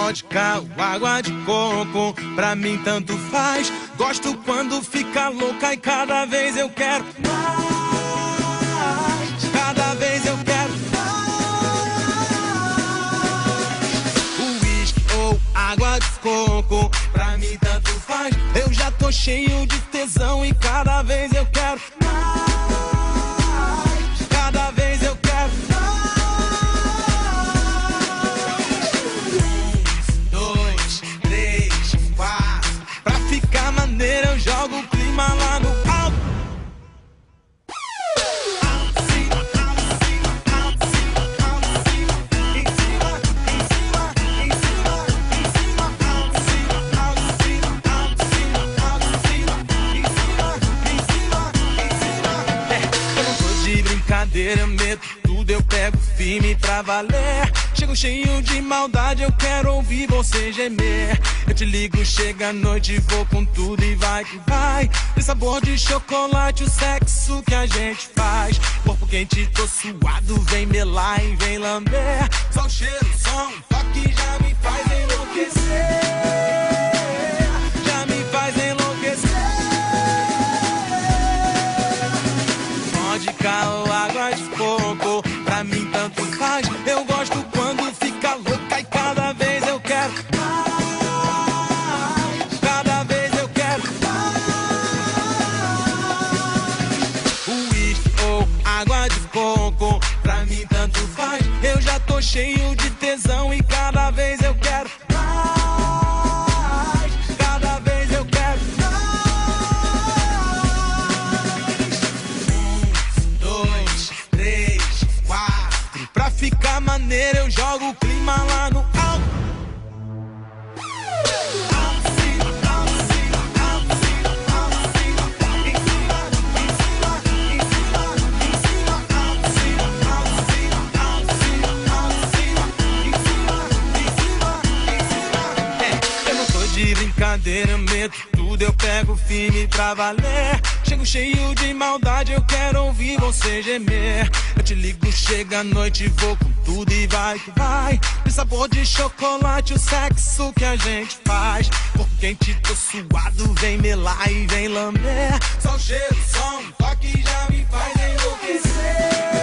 vodka ou água de coco, pra mim tanto faz. Gosto quando fica louca e cada vez eu quero mais. Cada vez eu quero mais. Uísque ou água de coco, pra mim tanto faz. Eu já tô cheio de tesão e cada vez eu quero mais. Cada vez eu quero mais. 1, 2, 3, 4. Pra ficar maneiro eu jogo o clima lá no alto. Alto, cima, alto, cima, alto, cima, alto, cima. Em cima, em cima, em cima, em cima. Alto, cima, alto, cima, alto, cima, alto, cima. Em cima, em cima, em cima. Eu não tô de brincadeira, eu meto tudo, eu pego firme pra valer. Chego cheio de maldade, eu quero ouvir você gemer. Eu te ligo, chega a noite, vou com tudo e vai que vai. Tem sabor de chocolate, o sexo que a gente faz. Corpo quente, tô suado, vem melar e vem lamber. Só o cheiro, só um toque já me faz enlouquecer. Já me faz enlouquecer. Vodka ou água de coco, pra mim tanto faz. Eu gosto quando fica louca e cada vez eu quero mais. Cada vez eu quero mais. Uísque ou água de coco, pra mim tanto faz. Eu já tô cheio de tesão e cada vez eu quero mais. Cada vez eu quero mais. 1, 2, 3, 4. Pra ficar maneiro eu jogo o clima lá no alto. Alto, cima, alto, cima, alto, cima, alto, cima. Em cima, em cima, em cima, em cima. Alto, cima, alto, cima, alto, cima, alto, cima. Em cima, em cima, em cima. Eu não tô de brincadeira, eu meto tudo, eu pego firme pra valer. Chego cheio de maldade, eu quero ouvir você gemer. Eu te ligo, chega a noite, vou com tudo e vai que vai. Tem sabor de chocolate, o sexo que a gente faz. Corpo quente, tô suado, vem melar e vem lamber. Só o cheiro, só um toque já me faz enlouquecer.